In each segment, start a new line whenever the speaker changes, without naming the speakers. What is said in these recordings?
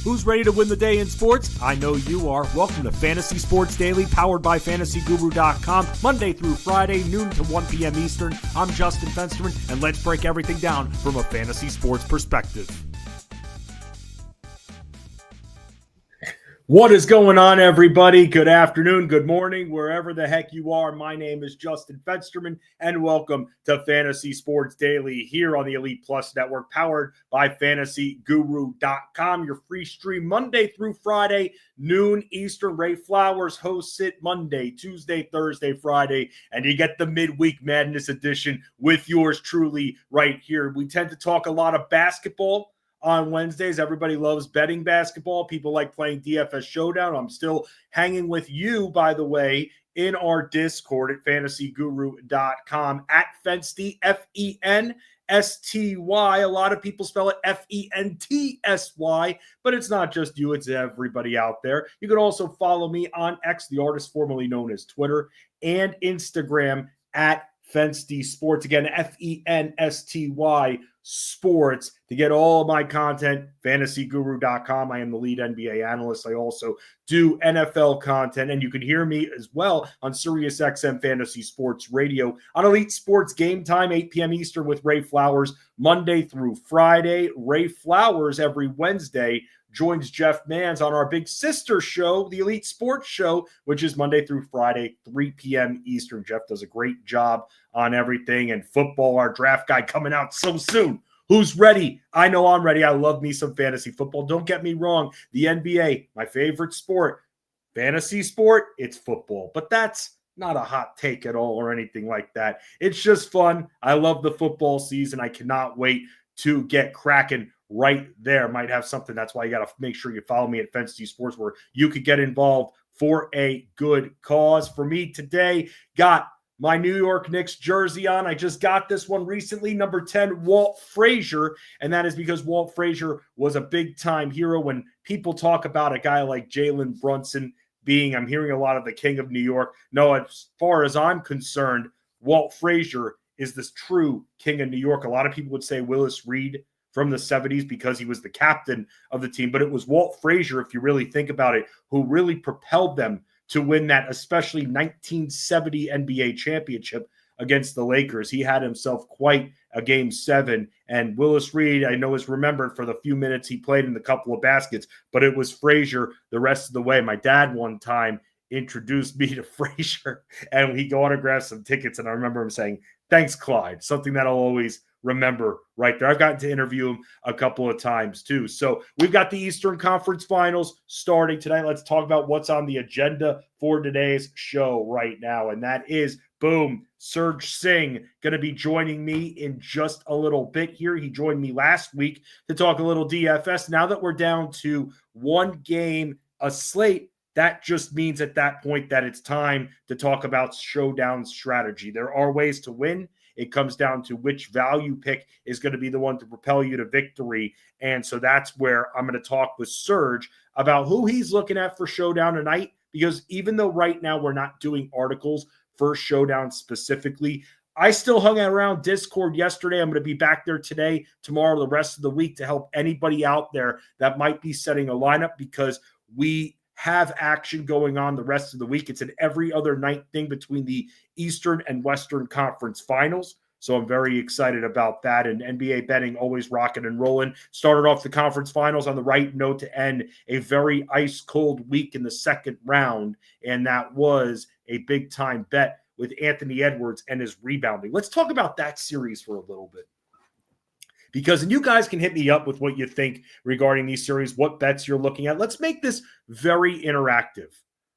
Who's ready to win the day in sports? I know you are. Welcome to Fantasy Sports Daily, powered by FantasyGuru.com, Monday through Friday, noon to 1 p.m. Eastern. I'm Justin Fensterman, and let's break everything down from a fantasy sports perspective. What is going on, everybody? Good afternoon, good morning, wherever the heck you are. My name is Justin Fensterman, and welcome to Fantasy Sports Daily here on the Elite Plus Network, powered by FantasyGuru.com. Your free stream Monday through Friday, noon Eastern. Ray Flowers hosts it Monday, Tuesday, Thursday, Friday, and you get the Midweek Madness edition with yours truly right here. We tend to talk a lot of basketball on Wednesdays. Everybody loves betting basketball. People like playing DFS Showdown. I'm still hanging with you, by the way, in our Discord at FantasyGuru.com at Fensty, F-E-N-S-T-Y. A lot of people spell it F-E-N-T-S-Y, but it's not just you, it's everybody out there. You can also follow me on X, the artist formerly known as Twitter, and Instagram at Fensty Sports. Again, F-E-N-S-T-Y Sports to get all of my content. FantasyGuru.com. I am the lead NBA analyst. I also do NFL content, and you can hear me as well on SiriusXM Fantasy Sports Radio on Elite Sports Game Time, 8 p.m. Eastern with Ray Flowers, Monday through Friday. Ray Flowers every Wednesday joins Jeff Mans on our big sister show, the Elite Sports Show, which is Monday through Friday, 3 p.m. Eastern. Jeff does a great job on everything, and football, our draft guide coming out so soon. Who's ready? I know I'm ready. I love me some fantasy football. Don't get me wrong. The NBA, my favorite sport. Fantasy sport, it's football. But that's not a hot take at all or anything like that. It's just fun. I love the football season. I cannot wait to get cracking right there. Might have something. That's why you got to make sure you follow me at Fensty Sports, where you could get involved for a good cause. For me today, got my New York Knicks jersey on. I just got this one recently, number 10, Walt Frazier, and that is because Walt Frazier was a big-time hero. When people talk about a guy like Jalen Brunson being, I'm hearing a lot of the king of New York. No, as far as I'm concerned, Walt Frazier is this true king of New York. A lot of people would say Willis Reed from the 70s because he was the captain of the team, but it was Walt Frazier, if you really think about it, who really propelled them to win that, especially 1970 NBA championship against the Lakers. He had himself quite a Game 7, and Willis Reed, I know, is remembered for the few minutes he played in the couple of baskets, but it was Frazier the rest of the way. My dad one time introduced me to Frazier, and he autographed some tickets, and I remember him saying, "Thanks, Clyde," something that I'll always remember right there. I've gotten to interview him a couple of times too. So we've got the Eastern Conference Finals starting tonight. Let's talk about what's on the agenda for today's show right now. And that is, boom, Serge Singh going to be joining me in just a little bit here. He joined me last week to talk a little DFS. Now that we're down to one game a slate, that just means at that point that it's time to talk about showdown strategy. There are ways to win. It comes down to which value pick is going to be the one to propel you to victory. And so that's where I'm going to talk with Serge about who he's looking at for Showdown tonight, because even though right now we're not doing articles for Showdown specifically, I still hung around Discord yesterday. I'm going to be back there today, tomorrow, the rest of the week to help anybody out there that might be setting a lineup, because we have action going on the rest of the week. It's an every other night thing between the Eastern and Western Conference Finals. So I'm very excited about that. And NBA betting always rocking and rolling. Started off the conference finals on the right note to end a very ice cold week in the second round. And that was a big time bet with Anthony Edwards and his rebounding. Let's talk about that series for a little bit, because, and you guys can hit me up with what you think regarding these series, what bets you're looking at. Let's make this very interactive.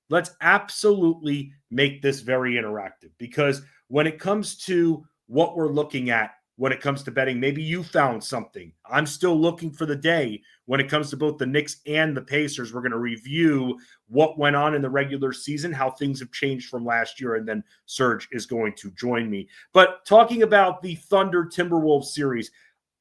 Let's absolutely make this very interactive, because when it comes to what we're looking at, when it comes to betting, maybe you found something. I'm still looking for the day when it comes to both the Knicks and the Pacers. We're going to review what went on in the regular season, how things have changed from last year, and then Serge is going to join me. But talking about the Thunder Timberwolves series,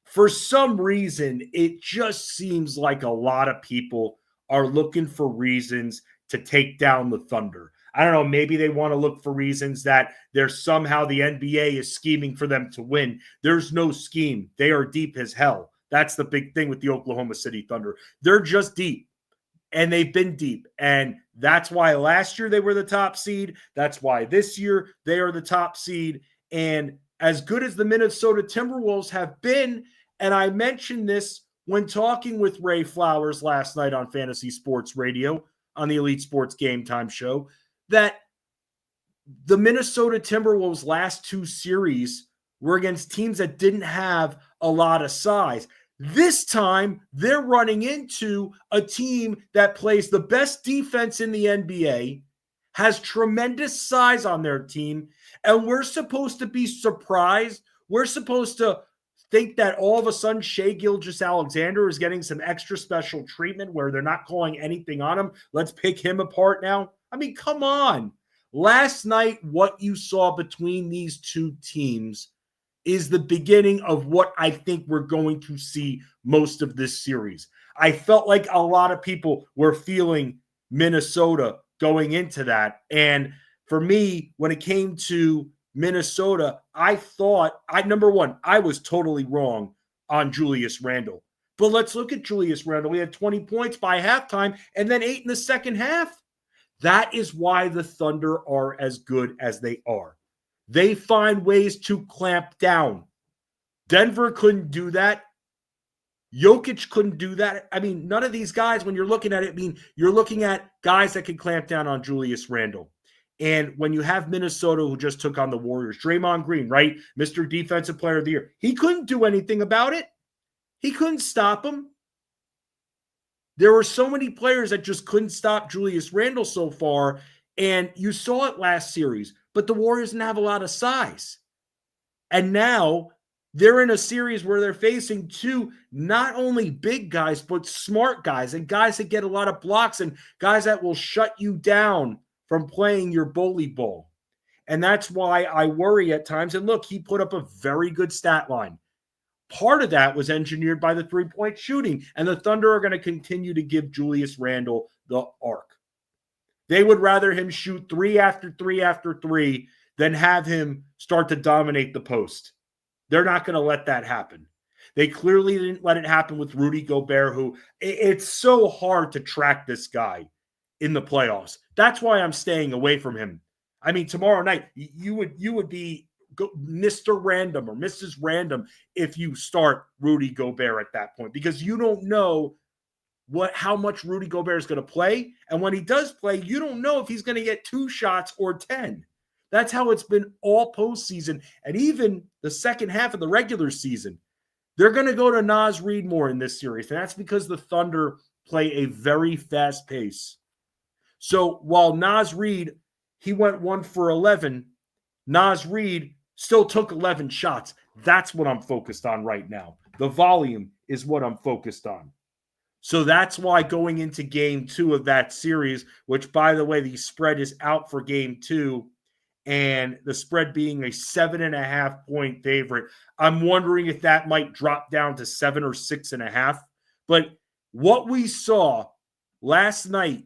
for some reason, it just seems like a lot of people are looking for reasons to take down the Thunder. I don't know, maybe they want to look for reasons that there's somehow the NBA is scheming for them to win. There's no scheme. They are deep as hell. That's the big thing with the Oklahoma City Thunder. They're just deep, and they've been deep. And that's why last year they were the top seed. That's why this year they are the top seed. And as good as the Minnesota Timberwolves have been, and I mentioned this when talking with Ray Flowers last night on Fantasy Sports Radio on the Elite Sports Game Time show, that the Minnesota Timberwolves' last two series were against teams that didn't have a lot of size. This time, they're running into a team that plays the best defense in the NBA, has tremendous size on their team, and we're supposed to be surprised. We're supposed to think that all of a sudden Shai Gilgeous-Alexander is getting some extra special treatment where they're not calling anything on him. Let's pick him apart now. I mean, come on. Last night, what you saw between these two teams is the beginning of what I think we're going to see most of this series. I felt like a lot of people were feeling Minnesota going into that. And for me, when it came to Minnesota, I thought, number one, I was totally wrong on Julius Randle. But let's look at Julius Randle. He had 20 points by halftime and then 8 in the second half. That is why the Thunder are as good as they are. They find ways to clamp down. Denver couldn't do that. Jokic couldn't do that. I mean, none of these guys, when you're looking at it, you're looking at guys that can clamp down on Julius Randle. And when you have Minnesota, who just took on the Warriors, Draymond Green, right? Mr. Defensive Player of the Year. He couldn't do anything about it. He couldn't stop him. There were so many players that just couldn't stop Julius Randle so far. And you saw it last series, but the Warriors didn't have a lot of size. And now they're in a series where they're facing two not only big guys, but smart guys and guys that get a lot of blocks and guys that will shut you down from playing your bully ball. And that's why I worry at times. And look, he put up a very good stat line. Part of that was engineered by the three-point shooting, and the Thunder are going to continue to give Julius Randle the arc. They would rather him shoot 3 after 3 after 3 than have him start to dominate the post. They're not going to let that happen. They clearly didn't let it happen with Rudy Gobert, who it's so hard to track this guy in the playoffs. That's why I'm staying away from him. I mean, tomorrow night, you would be Mr. Random or Mrs. Random if you start Rudy Gobert at that point, because you don't know how much Rudy Gobert is going to play. And when he does play, you don't know if he's going to get 2 shots or 10. That's how it's been all postseason. And even the second half of the regular season, they're going to go to Naz Reid more in this series. And that's because the Thunder play a very fast pace. So while Naz Reid, he went 1 for 11, Naz Reid still took 11 shots. That's what I'm focused on right now. The volume is what I'm focused on. So that's why going into game 2 of that series, which, by the way, the spread is out for game 2, and the spread being a 7.5-point favorite, I'm wondering if that might drop down to 7 or 6.5. But what we saw last night,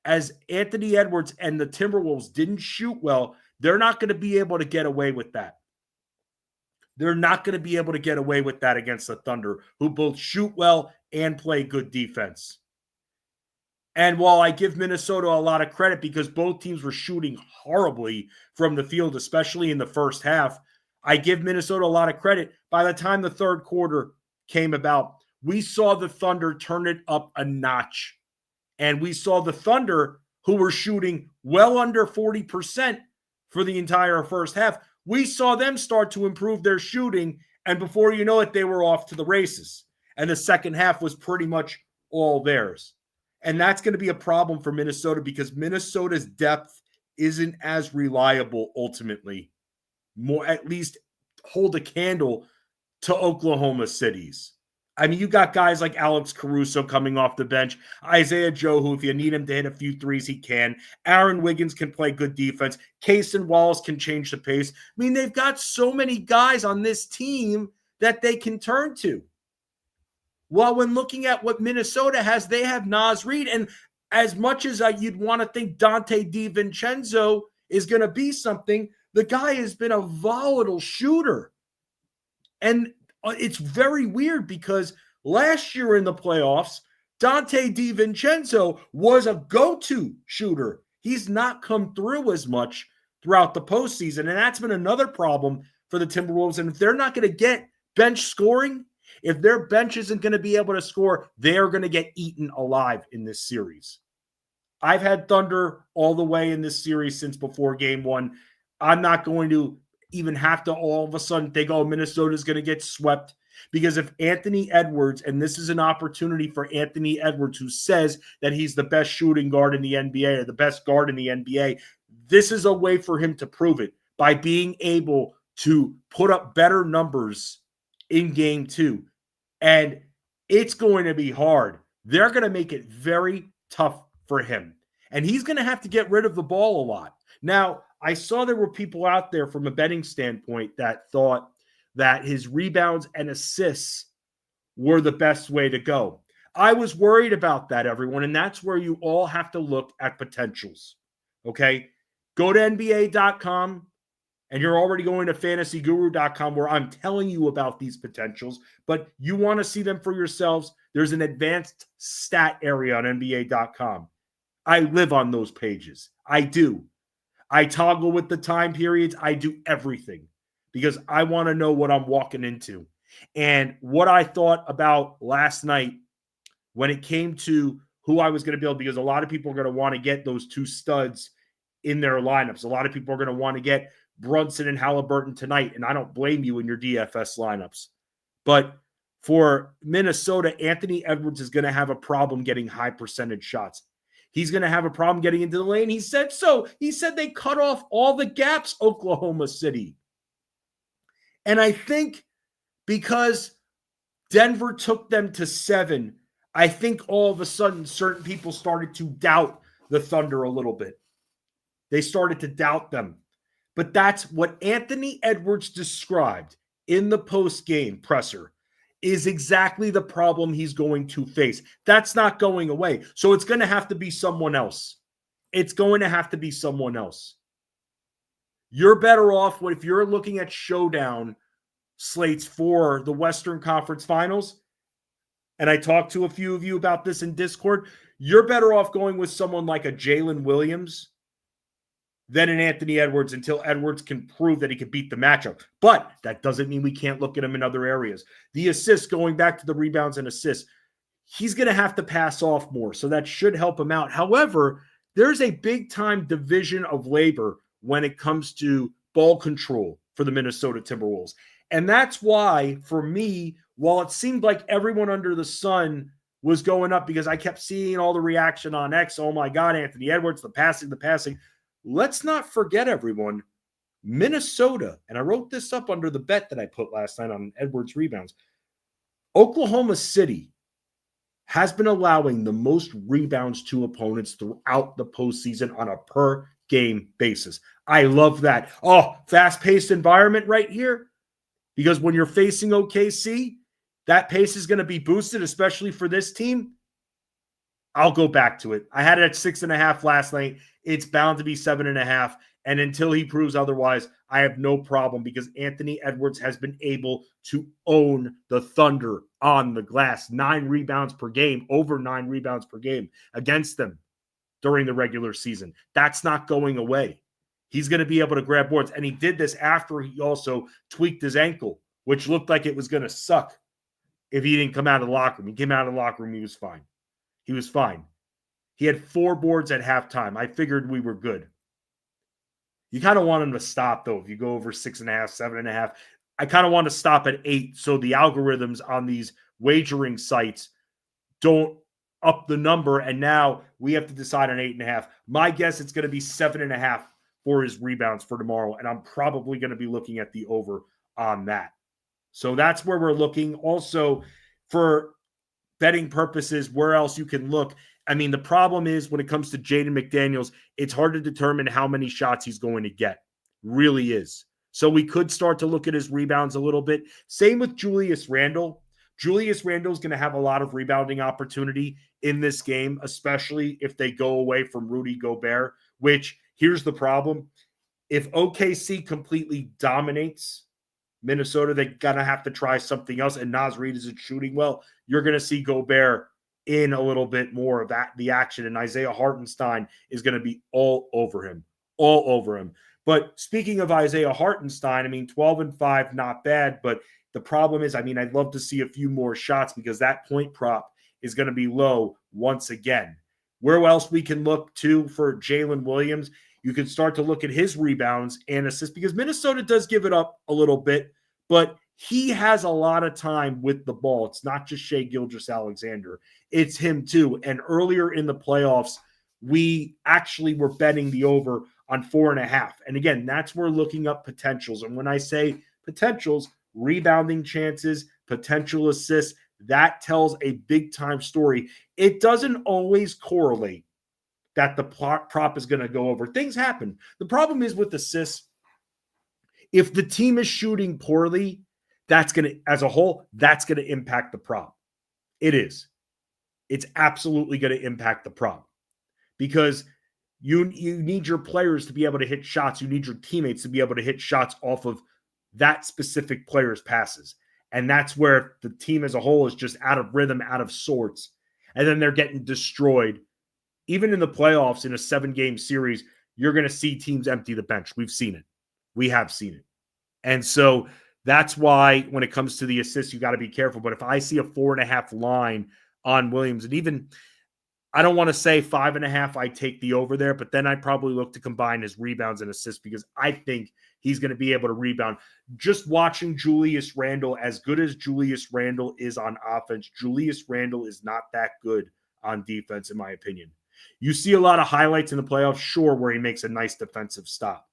as Anthony Edwards and the Timberwolves didn't shoot well, they're not going to be able to get away with that. They're not going to be able to get away with that against the Thunder, who both shoot well and play good defense. And while I give Minnesota a lot of credit because both teams were shooting horribly from the field, especially in the first half, I give Minnesota a lot of credit. By the time the third quarter came about, we saw the Thunder turn it up a notch. And we saw the Thunder, who were shooting well under 40% for the entire first half, we saw them start to improve their shooting, and before you know it, they were off to the races. And the second half was pretty much all theirs. And that's going to be a problem for Minnesota because Minnesota's depth isn't as reliable ultimately. More, at least hold a candle to Oklahoma City's. I mean, you got guys like Alex Caruso coming off the bench, Isaiah Joe, who if you need him to hit a few threes, he can. Aaron Wiggins can play good defense. Cason Wallace can change the pace. I mean, they've got so many guys on this team that they can turn to. Well, when looking at what Minnesota has, they have Naz Reid. And as much as you'd want to think Dante DiVincenzo is going to be something, the guy has been a volatile shooter. And It's very weird because last year in the playoffs, Dante DiVincenzo was a go-to shooter. He's not come through as much throughout the postseason, and that's been another problem for the Timberwolves. And if they're not going to get bench scoring, if their bench isn't going to be able to score, they're going to get eaten alive in this series. I've had Thunder all the way in this series since before game one. I'm not going to even have to all of a sudden think, oh, Minnesota's going to get swept. Because if Anthony Edwards, and this is an opportunity for Anthony Edwards, who says that he's the best shooting guard in the NBA or the best guard in the NBA, this is a way for him to prove it by being able to put up better numbers in game two. And it's going to be hard. They're going to make it very tough for him. And he's going to have to get rid of the ball a lot. Now, I saw there were people out there from a betting standpoint that thought that his rebounds and assists were the best way to go. I was worried about that, everyone, and that's where you all have to look at potentials, okay? Go to NBA.com, and you're already going to FantasyGuru.com where I'm telling you about these potentials, but you want to see them for yourselves. There's an advanced stat area on NBA.com. I live on those pages. I do. I toggle with the time periods. I do everything because I want to know what I'm walking into. And what I thought about last night when it came to who I was going to build, because a lot of people are going to want to get those two studs in their lineups. A lot of people are going to want to get Brunson and Halliburton tonight, and I don't blame you in your DFS lineups. But for Minnesota, Anthony Edwards is going to have a problem getting high percentage shots. He's going to have a problem getting into the lane. He said so. He said they cut off all the gaps, Oklahoma City. And I think because Denver took them to 7, I think all of a sudden certain people started to doubt the Thunder a little bit. They started to doubt them. But that's what Anthony Edwards described in the post-game presser is exactly the problem he's going to face. That's not going away. So it's going to have to be someone else. It's going to have to be someone else. You're better off if you're looking at showdown slates for the Western Conference Finals, and I talked to a few of you about this in Discord, you're better off going with someone like a Jalen Williams than an Anthony Edwards until Edwards can prove that he can beat the matchup. But that doesn't mean we can't look at him in other areas. The assists, going back to the rebounds and assists, he's going to have to pass off more, so that should help him out. However, there's a big-time division of labor when it comes to ball control for the Minnesota Timberwolves. And that's why, for me, while it seemed like everyone under the sun was going up because I kept seeing all the reaction on X, oh my God, Anthony Edwards, the passing. Let's not forget, everyone, Minnesota, and I wrote this up under the bet that I put last night on Edwards rebounds. Oklahoma City has been allowing the most rebounds to opponents throughout the postseason on a per-game basis. I love that. Oh, fast-paced environment right here. Because when you're facing OKC, that pace is going to be boosted, especially for this team. I'll go back to it. I had it at 6.5 last night. It's bound to be 7.5. And until he proves otherwise, I have no problem because Anthony Edwards has been able to own the Thunder on the glass. 9 rebounds per game, over 9 rebounds per game against them during the regular season. That's not going away. He's going to be able to grab boards. And he did this after he also tweaked his ankle, which looked like it was going to suck if he didn't come out of the locker room. He came out of the locker room. He was fine. He was fine. He had 4 boards at halftime. I figured we were good. You kind of want him to stop, though. If you go over 6.5, 7.5, I kind of want to stop at 8 so the algorithms on these wagering sites don't up the number. And now we have to decide on 8.5. My guess, it's going to be 7.5 for his rebounds for tomorrow. And I'm probably going to be looking at the over on that. So that's where we're looking. Also, for betting purposes, where else you can look. I mean, the problem is when it comes to Jaden McDaniels, it's hard to determine how many shots he's going to get. Really is. So we could start to look at his rebounds a little bit. Same with Julius Randle. Julius Randle is going to have a lot of rebounding opportunity in this game, especially if they go away from Rudy Gobert, which here's the problem. If OKC completely dominates Minnesota, they're going to have to try something else. And Naz Reid isn't shooting well. You're going to see Gobert in a little bit more of that, the action. And Isaiah Hartenstein is going to be all over him. But speaking of Isaiah Hartenstein, I mean, 12-5, not bad. But the problem is, I mean, I'd love to see a few more shots because that point prop is going to be low once again. Where else we can look to for Jalen Williams? You can start to look at his rebounds and assists because Minnesota does give it up a little bit, but he has a lot of time with the ball. It's not just Shai Gilgeous-Alexander. It's him too. And earlier in the playoffs, we actually were betting the over on 4.5. And again, that's where looking up potentials. And when I say potentials, rebounding chances, potential assists, that tells a big time story. It doesn't always correlate that the prop is going to go over. Things happen. The problem is with assists, if the team is shooting poorly, that's going to, as a whole, that's going to impact the prop. It is. It's absolutely going to impact the prop because you need your players to be able to hit shots. You need your teammates to be able to hit shots off of that specific player's passes. And that's where the team as a whole is just out of rhythm, out of sorts. And then they're getting destroyed. Even in the playoffs, in a 7-game series, you're going to see teams empty the bench. We've seen it. We have seen it. And so that's why when it comes to the assists, you got to be careful. But if I see a 4.5 line on Williams, and even, I don't want to say 5.5, I take the over there, but then I probably look to combine his rebounds and assists because I think he's going to be able to rebound. Just watching Julius Randle, as good as Julius Randle is on offense, Julius Randle is not that good on defense, in my opinion. You see a lot of highlights in the playoffs, sure, where he makes a nice defensive stop.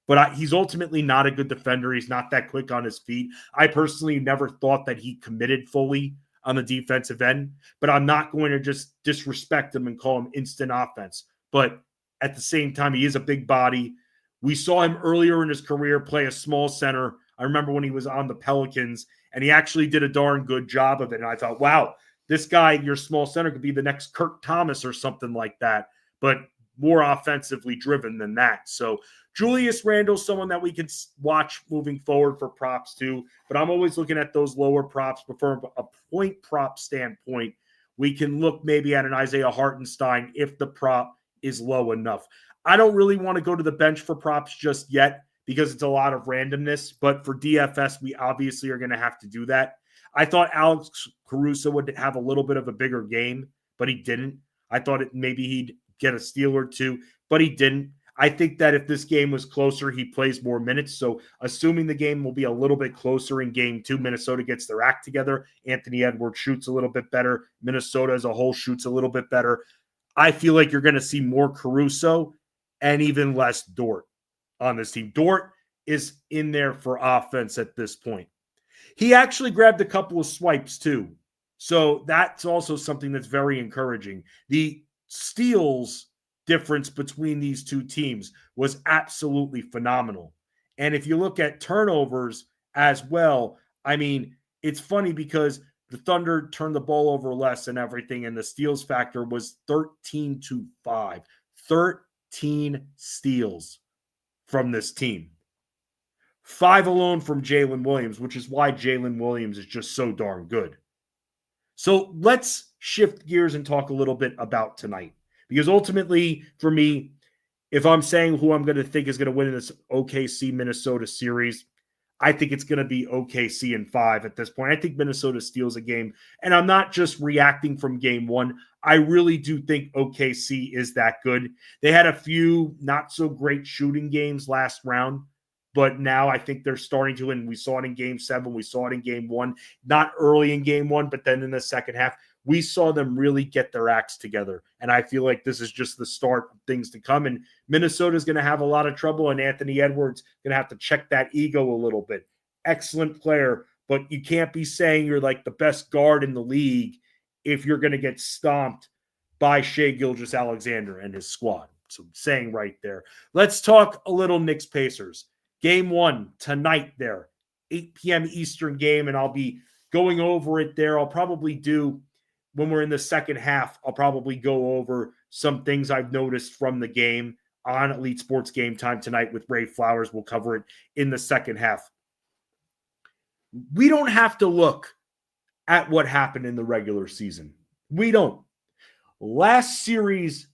But he's ultimately not a good defender. He's not that quick on his feet. I personally never thought that he committed fully on the defensive end, but I'm not going to just disrespect him and call him instant offense. But at the same time, he is a big body. We saw him earlier in his career play a small center. I remember when he was on the Pelicans, and he actually did a darn good job of it. And I thought, wow, this guy, your small center, could be the next Kurt Thomas or something like that, but more offensively driven than that. So Julius Randle, someone that we can watch moving forward for props too, but I'm always looking at those lower props. But from a point prop standpoint, we can look maybe at an Isaiah Hartenstein if the prop is low enough. I don't really want to go to the bench for props just yet because it's a lot of randomness, but for DFS, we obviously are going to have to do that. I thought Alex Caruso would have a little bit of a bigger game, but he didn't. I thought maybe he'd get a steal or two, but he didn't. I think that if this game was closer, he plays more minutes. So assuming the game will be a little bit closer in game 2, Minnesota gets their act together. Anthony Edwards shoots a little bit better. Minnesota as a whole shoots a little bit better. I feel like you're going to see more Caruso and even less Dort on this team. Dort is in there for offense at this point. He actually grabbed a couple of swipes too. So that's also something that's very encouraging. The steals difference between these two teams was absolutely phenomenal. And if you look at turnovers as well, I mean, it's funny because the Thunder turned the ball over less and everything, and the steals factor was 13-5. 13 steals from this team. 5 alone from Jalen Williams, which is why Jalen Williams is just so darn good. So let's shift gears and talk a little bit about tonight. Because ultimately, for me, if I'm saying who I'm going to think is going to win in this OKC-Minnesota series, I think it's going to be OKC in 5 at this point. I think Minnesota steals a game. And I'm not just reacting from game 1. I really do think OKC is that good. They had a few not so great shooting games last round, but now I think they're starting to, and we saw it in game 7. We saw it in game 1, not early in game 1, but then in the second half, we saw them really get their acts together. And I feel like this is just the start of things to come. And Minnesota's going to have a lot of trouble, and Anthony Edwards going to have to check that ego a little bit. Excellent player, but you can't be saying you're like the best guard in the league if you're going to get stomped by Shai Gilgeous-Alexander and his squad. So saying right there. Let's talk a little Knicks Pacers. Game 1 tonight there, 8 p.m. Eastern game, and I'll be going over it there. I'll probably do, when we're in the second half, I'll probably go over some things I've noticed from the game on Elite Sports Game Time tonight with Ray Flowers. We'll cover it in the second half. We don't have to look at what happened in the regular season. We don't. Last series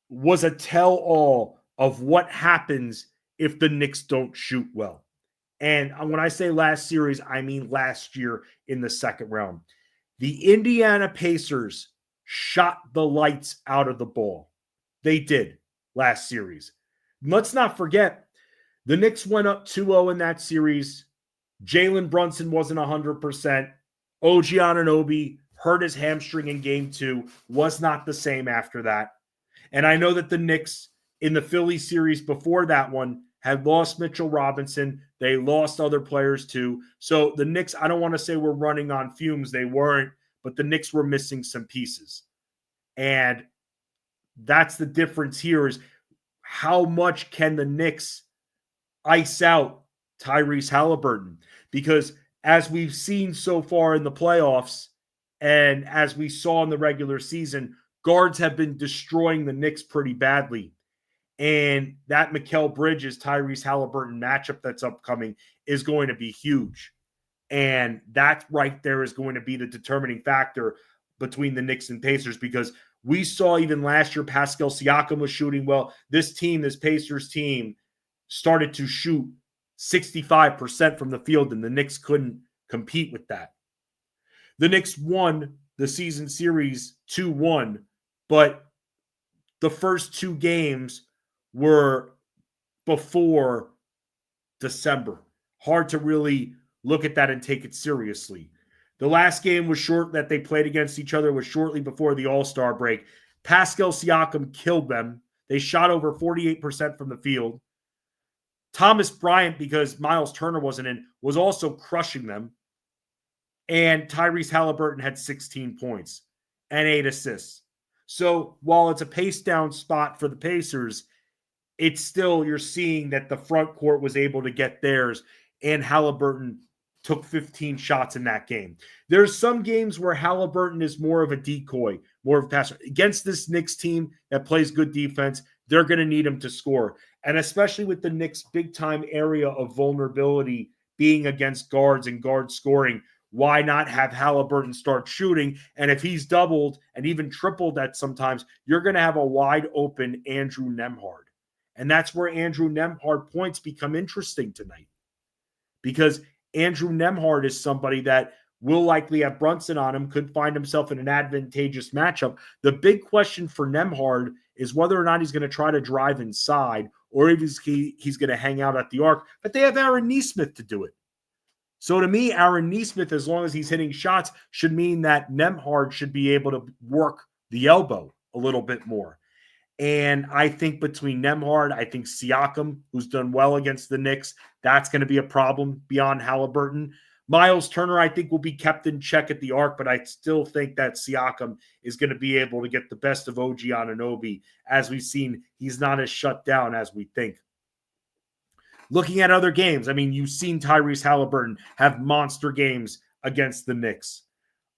was a tell-all of what happens if the Knicks don't shoot well. And when I say last series, I mean last year in the second round. The Indiana Pacers shot the lights out of the ball. They did last series. Let's not forget, the Knicks went up 2-0 in that series. Jalen Brunson wasn't 100%. OG Anunoby hurt his hamstring in game 2, was not the same after that. And I know that the Knicks in the Philly series before that one had lost Mitchell Robinson. They lost other players too. So the Knicks, I don't want to say we're running on fumes. They weren't, but the Knicks were missing some pieces. And that's the difference here is how much can the Knicks ice out Tyrese Halliburton? Because as we've seen so far in the playoffs and as we saw in the regular season, guards have been destroying the Knicks pretty badly. And that Mikal Bridges, Tyrese Halliburton matchup that's upcoming is going to be huge. And that right there is going to be the determining factor between the Knicks and Pacers, because we saw even last year Pascal Siakam was shooting well. This Pacers team, started to shoot 65% from the field, and the Knicks couldn't compete with that. The Knicks won the season series 2-1, but the first 2 games were before December. Hard to really look at that and take it seriously. The last game was short that they played against each other was shortly before the All-Star break. Pascal Siakam killed them. They shot over 48% from the field. Thomas Bryant, because Miles Turner wasn't in, was also crushing them. And Tyrese Halliburton had 16 points and 8 assists. So while it's a pace down spot for the Pacers, it's still, you're seeing that the front court was able to get theirs, and Halliburton took 15 shots in that game. There's some games where Halliburton is more of a decoy, more of a passer. Against this Knicks team that plays good defense, they're going to need him to score. And especially with the Knicks' big-time area of vulnerability being against guards and guard scoring, why not have Halliburton start shooting? And if he's doubled and even tripled that sometimes, you're going to have a wide-open Andrew Nembhard. And that's where Andrew Nembhard points become interesting tonight. Because Andrew Nembhard is somebody that will likely have Brunson on him, could find himself in an advantageous matchup. The big question for Nembhard is whether or not he's going to try to drive inside or if he's going to hang out at the arc. But they have Aaron Nesmith to do it. So to me, Aaron Nesmith, as long as he's hitting shots, should mean that Nembhard should be able to work the elbow a little bit more. And I think between Nembhard, I think Siakam, who's done well against the Knicks, that's going to be a problem beyond Halliburton. Miles Turner, I think, will be kept in check at the arc, but I still think that Siakam is going to be able to get the best of OG Anunoby. As we've seen, he's not as shut down as we think. Looking at other games, I mean, you've seen Tyrese Halliburton have monster games against the Knicks.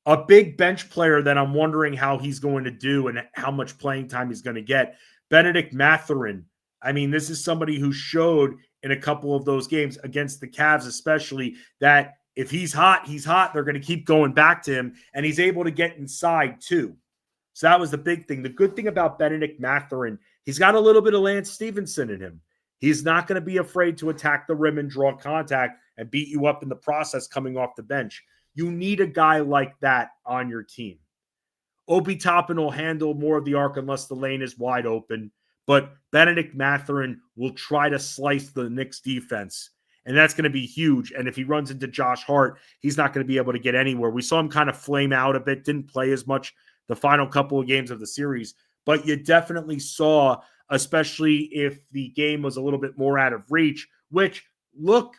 A big bench player that I'm wondering how he's going to do and how much playing time he's going to get, Benedict Mathurin. I mean, this is somebody who showed in a couple of those games against the Cavs especially that if he's hot, he's hot. They're going to keep going back to him, and he's able to get inside too. So that was the big thing. The good thing about Benedict Mathurin, he's got a little bit of Lance Stevenson in him. He's not going to be afraid to attack the rim and draw contact and beat you up in the process coming off the bench. You need a guy like that on your team. Obi Toppin will handle more of the arc unless the lane is wide open, but Benedict Mathurin will try to slice the Knicks defense, and that's going to be huge. And if he runs into Josh Hart, he's not going to be able to get anywhere. We saw him kind of flame out a bit, didn't play as much the final couple of games of the series, but you definitely saw, especially if the game was a little bit more out of reach, which, look,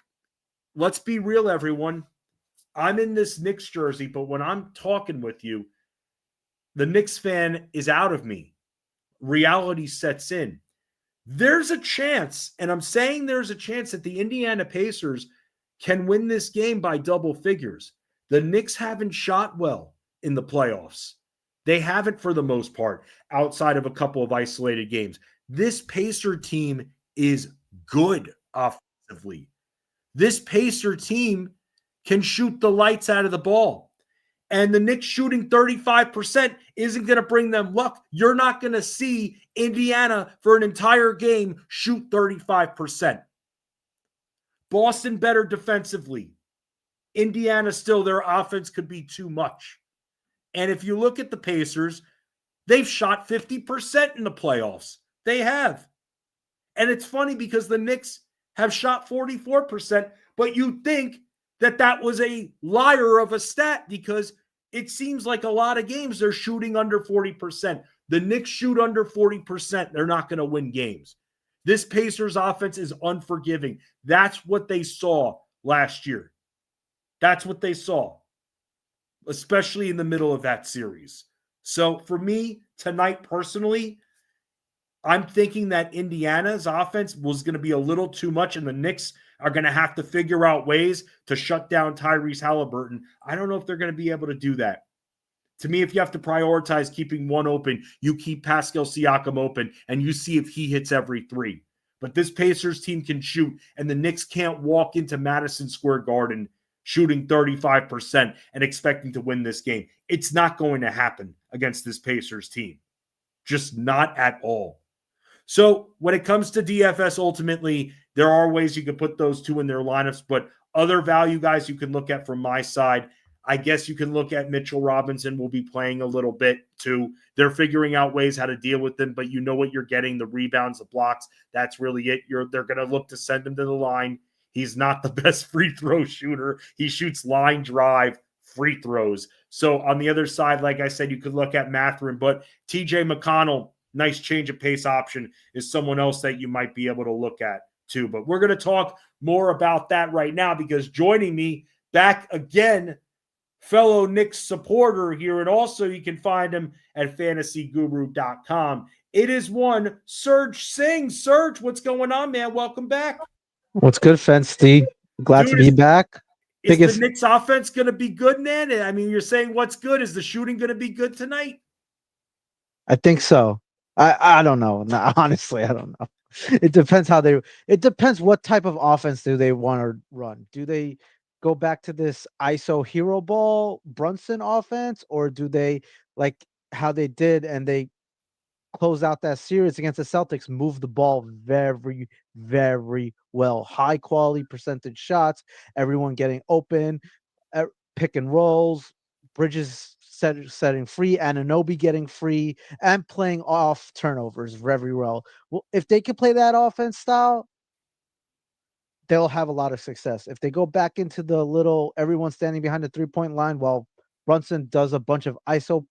let's be real, everyone. I'm in this Knicks jersey, but when I'm talking with you, the Knicks fan is out of me. Reality sets in. There's a chance, and I'm saying there's a chance that the Indiana Pacers can win this game by double figures. The Knicks haven't shot well in the playoffs. They haven't for the most part, outside of a couple of isolated games. This Pacer team is good offensively. This Pacer team can shoot the lights out of the ball. And the Knicks shooting 35% isn't going to bring them luck. You're not going to see Indiana for an entire game shoot 35%. Boston better defensively. Indiana still, their offense could be too much. And if you look at the Pacers, they've shot 50% in the playoffs. They have. And it's funny because the Knicks have shot 44%, but you'd think that that was a liar of a stat because it seems like a lot of games they're shooting under 40%. The Knicks shoot under 40%. They're not going to win games. This Pacers offense is unforgiving. That's what they saw last year. That's what they saw, especially in the middle of that series. So for me tonight personally, I'm thinking that Indiana's offense was going to be a little too much, and the Knicks are going to have to figure out ways to shut down Tyrese Halliburton. I don't know if they're going to be able to do that. To me, if you have to prioritize keeping one open, you keep Pascal Siakam open, and you see if he hits every three. But this Pacers team can shoot, and the Knicks can't walk into Madison Square Garden shooting 35% and expecting to win this game. It's not going to happen against this Pacers team. Just not at all. So when it comes to DFS, ultimately, there are ways you can put those two in their lineups, but other value guys you can look at from my side, I guess you can look at Mitchell Robinson will be playing a little bit too. They're figuring out ways how to deal with them, but you know what you're getting, the rebounds, the blocks. That's really it. They're going to look to send him to the line. He's not the best free throw shooter. He shoots line drive free throws. So on the other side, like I said, you could look at Mathurin, but TJ McConnell, nice change of pace option, is someone else that you might be able to look at too. But we're going to talk more about that right now because joining me back again, fellow Knicks supporter here, and also you can find him at fantasyguru.com. It is one Serge Singh. Serge, what's going on, man? Welcome back.
What's good, Fensty? Glad to be back.
Is the Knicks offense going to be good, man? I mean, you're saying what's good? Is the shooting going to be good tonight?
I think so. I don't know. No, honestly, I don't know. It depends it depends what type of offense do they want to run. Do they go back to this ISO hero ball Brunson offense, or do they like how they did and they close out that series against the Celtics, move the ball very, very well. High quality percentage shots, everyone getting open, pick and rolls, Bridges setting free, Anunoby getting free, and playing off turnovers very well. Well, if they can play that offense style, they'll have a lot of success. If they go back into the little everyone standing behind the 3-point line while Brunson does a bunch of ISO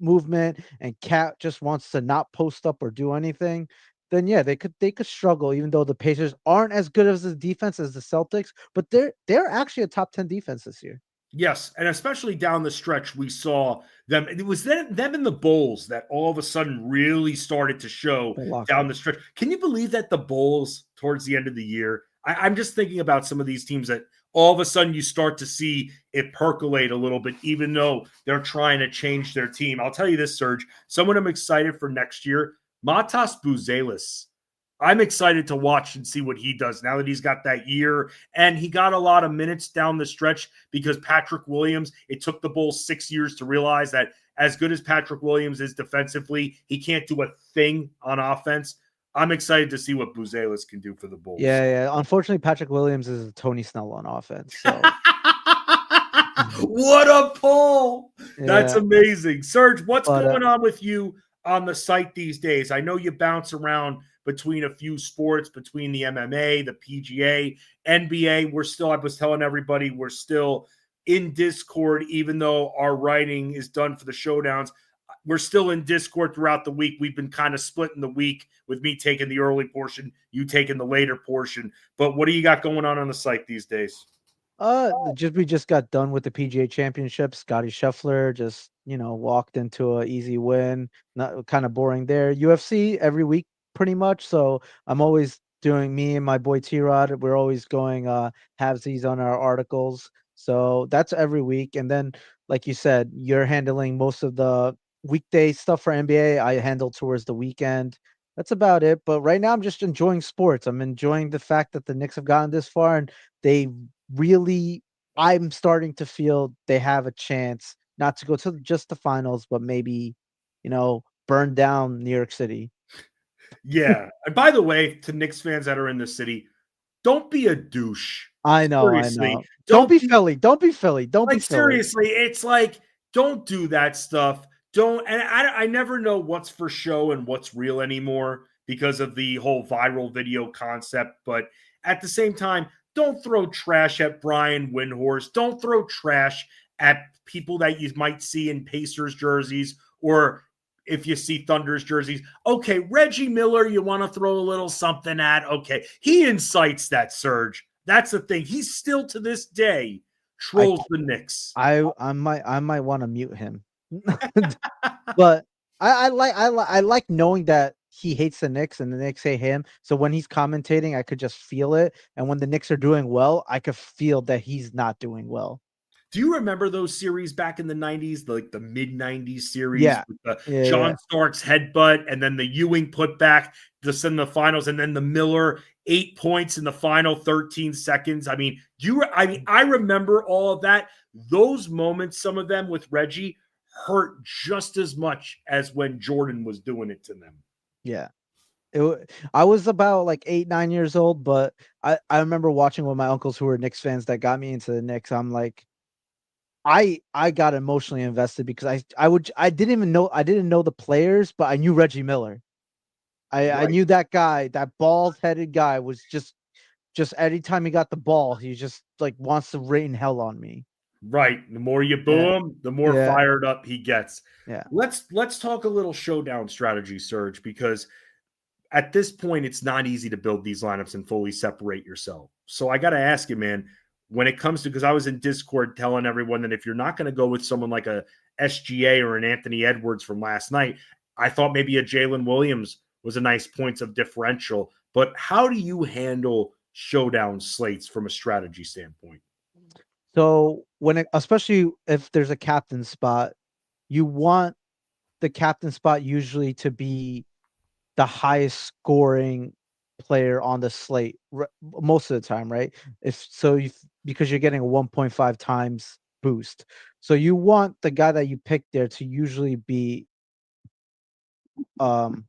movement and Cat just wants to not post up or do anything, then yeah, they could struggle, even though the Pacers aren't as good as the defense as the Celtics, but they're actually a top 10 defense this year.
Yes, and especially down the stretch, we saw them. It was them and the Bulls that all of a sudden really started to show down the stretch. Can you believe that the Bulls, towards the end of the year, I'm just thinking about some of these teams that all of a sudden you start to see it percolate a little bit, even though they're trying to change their team. I'll tell you this, Serge, someone I'm excited for next year, Matas Buzelis. I'm excited to watch and see what he does now that he's got that year. And he got a lot of minutes down the stretch because Patrick Williams, it took the Bulls 6 years to realize that as good as Patrick Williams is defensively, he can't do a thing on offense. I'm excited to see what Buzelis can do for the Bulls.
Yeah. Unfortunately, Patrick Williams is a Tony Snell on offense. So.
What a pull! Yeah. That's amazing. Serge, what's going on with you on the site these days? I know you bounce around between a few sports, between the MMA, the PGA, NBA. I was telling everybody, we're still in Discord, even though our writing is done for the showdowns. We're still in Discord throughout the week. We've been kind of splitting the week with me taking the early portion, you taking the later portion. But what do you got going on the site these days?
We just got done with the PGA Championship. Scotty Scheffler just, walked into an easy win. Not kind of boring there. UFC every week, pretty much. So I'm always doing, me and my boy T-Rod, we're always going halvesies on our articles. So that's every week. And then, like you said, you're handling most of the weekday stuff for NBA. I handle towards the weekend. That's about it. But right now I'm just enjoying sports. I'm enjoying the fact that the Knicks have gotten this far and they really I'm starting to feel they have a chance not to go to just the finals, but maybe, burn down New York City.
Yeah. And by the way, to Knicks fans that are in the city, don't be a douche.
I know.
Seriously,
Don't
don't
be
be
Philly. Don't be Philly. Don't be
like
Philly.
seriously. It's like don't do that stuff. Don't. And I never know what's for show and what's real anymore because of the whole viral video concept. But at the same time, don't throw trash at Brian Windhorst. Don't throw trash at people that you might see in Pacers jerseys or if you see Thunder's jerseys. Okay, Reggie Miller, you want to throw a little something at. Okay, he incites that surge. That's the thing. He's still to this day
I
trolls the Knicks.
I might want to mute him. But I like knowing that he hates the Knicks and the Knicks hate him. So when he's commentating, I could just feel it. And when the Knicks are doing well, I could feel that he's not doing well.
Do you remember those series back in the 90s, like the mid 90s series
Yeah.
with the
Yeah.
John Starks headbutt and then the Ewing putback to send the finals and then the Miller 8 points in the final 13 seconds? I mean, I remember all of that. Those moments, some of them with Reggie, hurt just as much as when Jordan was doing it to them.
Yeah. I was about like 8, 9 years old, but I remember watching with my uncles who were Knicks fans that got me into the Knicks. I'm like, I got emotionally invested because I didn't know the players, but I knew Reggie Miller. I
Right.
knew that guy, that bald headed guy was just anytime he got the ball, he just like wants to rain hell on me.
Right. The more you boo
Yeah.
him, the more
Yeah.
fired up he gets.
Yeah.
Let's talk a little showdown strategy, Serge, because at this point it's not easy to build these lineups and fully separate yourself. So I got to ask you, man, when it comes to because I was in Discord telling everyone that if you're not going to go with someone like a SGA or an Anthony Edwards from last night, I thought maybe a Jalen Williams was a nice points of differential. But how do you handle showdown slates from a strategy standpoint?
So especially if there's a captain spot, you want the captain spot usually to be the highest scoring player on the slate most of the time, right? Because you're getting a 1.5 times boost. So you want the guy that you pick there to usually be um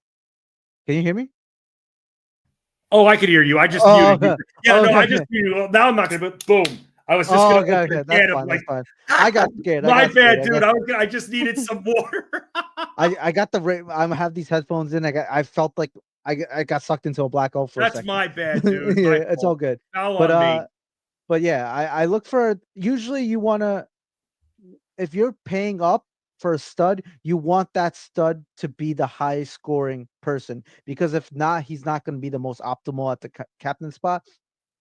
can you hear me?
Oh, I could hear you. I just
Oh,
muted you.
okay.
Yeah, no,
Okay,
I just
okay.
muted you. Now I'm not gonna. But boom. I was just
Oh,
gonna
okay,
open
okay.
a
That's
can of
fine. That's
like.
fine. I got scared.
My bad,
I
dude.
got
I just needed some water.
I got I have these headphones in. I felt like I got sucked into a black hole for a
That's
second.
my bad, dude. My
Yeah, it's all
fault.
good.
Foul
But
on me.
yeah, I look for usually you wanna if you're paying up for a stud, you want that stud to be the highest scoring person because if not, he's not going to be the most optimal at the captain spot.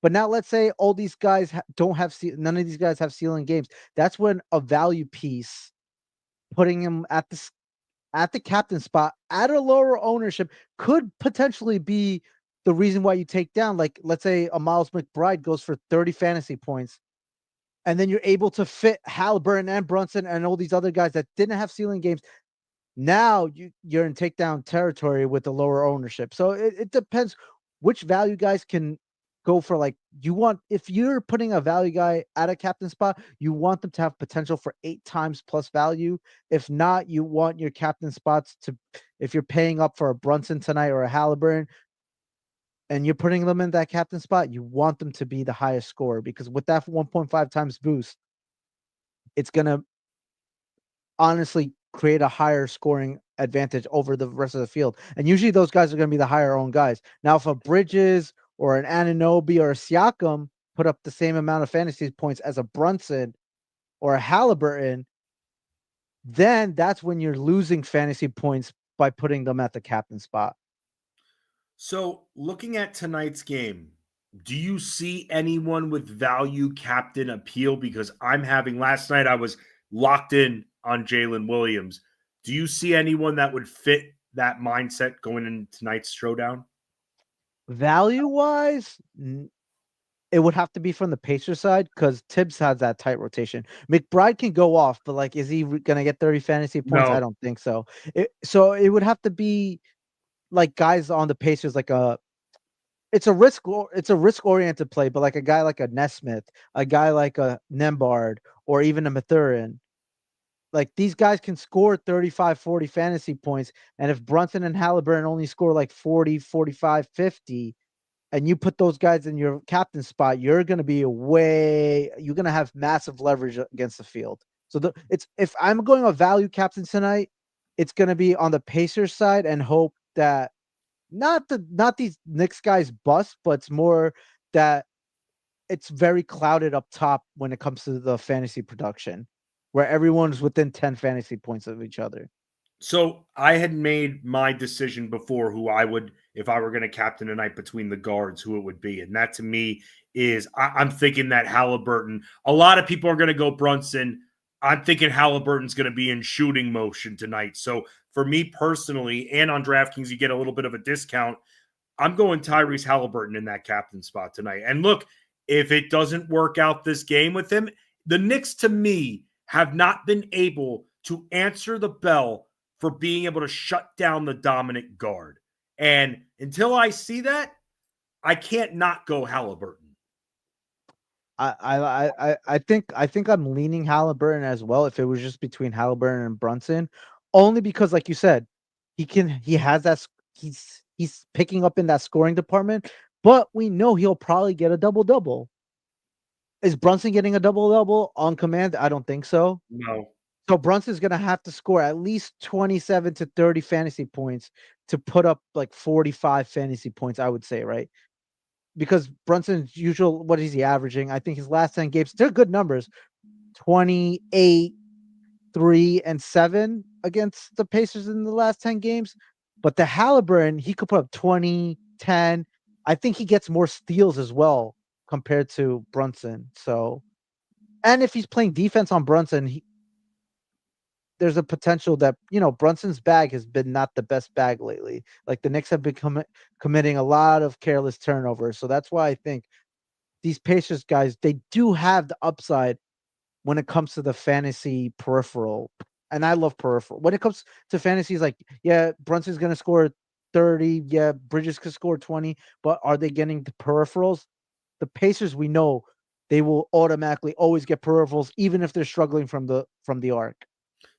But now let's say all these guys don't have none of these guys have ceiling games. That's when a value piece putting him at the captain spot at a lower ownership could potentially be the reason why you take down. Like let's say a Miles McBride goes for 30 fantasy points and then you're able to fit Halliburton and Brunson and all these other guys that didn't have ceiling games. Now you're in takedown territory with the lower ownership. So it depends which value guys can go for like you want if you're putting a value guy at a captain spot, you want them to have potential for 8 times plus value. If not, you want your captain spots to if you're paying up for a Brunson tonight or a Halliburton, and you're putting them in that captain spot, you want them to be the highest score because with that 1.5 times boost, it's going to honestly create a higher scoring advantage over the rest of the field. And usually those guys are going to be the higher owned guys. Now, if a Bridges or an Anunoby or a Siakam put up the same amount of fantasy points as a Brunson or a Halliburton, then that's when you're losing fantasy points by putting them at the captain spot.
So, looking at tonight's game, do you see anyone with value captain appeal? Because I'm having last night, I was locked in on Jalen Williams. Do you see anyone that would fit that mindset going into tonight's showdown?
Value wise, it would have to be from the Pacers side because Tibbs has that tight rotation. McBride can go off, but like, is he going to get 30 fantasy points? I
No.
don't think so. So it would have to be like guys on the Pacers, like it's a risk oriented play, but like a guy like a Nesmith, a guy like a Nembhard, or even a Mathurin, like these guys can score 35, 40 fantasy points. And if Brunson and Halliburton only score like 40, 45, 50, and you put those guys in your captain spot, you're going to have massive leverage against the field. So if I'm going a value captain tonight, it's going to be on the Pacers side and hope that not these Knicks guys bust, but it's more that it's very clouded up top when it comes to the fantasy production, where everyone's within 10 fantasy points of each other.
So I had made my decision before who I would, if I were going to captain tonight between the guards, who it would be. And that to me is, I'm thinking that Halliburton, a lot of people are going to go Brunson. I'm thinking Halliburton's going to be in shooting motion tonight. So for me personally, and on DraftKings, you get a little bit of a discount. I'm going Tyrese Halliburton in that captain spot tonight. And look, if it doesn't work out this game with him, the Knicks to me have not been able to answer the bell for being able to shut down the dominant guard. And until I see that, I can't not go Halliburton.
I think I'm leaning Halliburton as well. If it was just between Halliburton and Brunson, only because, like you said, he's picking up in that scoring department. But we know he'll probably get a double-double. Is Brunson getting a double-double on command? I don't think so.
No.
So Brunson's going to have to score at least 27 to 30 fantasy points to put up like 45 fantasy points, I would say, right? Because Brunson's usual, what is he averaging? I think his last 10 games, they're good numbers. 28, 3, and 7 against the Pacers in the last 10 games. But the Halliburton, he could put up 20, 10. I think he gets more steals as well compared to Brunson. So, and if he's playing defense on Brunson, there's a potential that, Brunson's bag has been not the best bag lately. Like the Knicks have been committing a lot of careless turnovers. So that's why I think these Pacers guys, they do have the upside when it comes to the fantasy peripheral. And I love peripheral. When it comes to fantasy, it's like, yeah, Brunson's going to score 30. Yeah, Bridges could score 20. But are they getting the peripherals? The Pacers, we know they will automatically always get peripherals, even if they're struggling from the arc.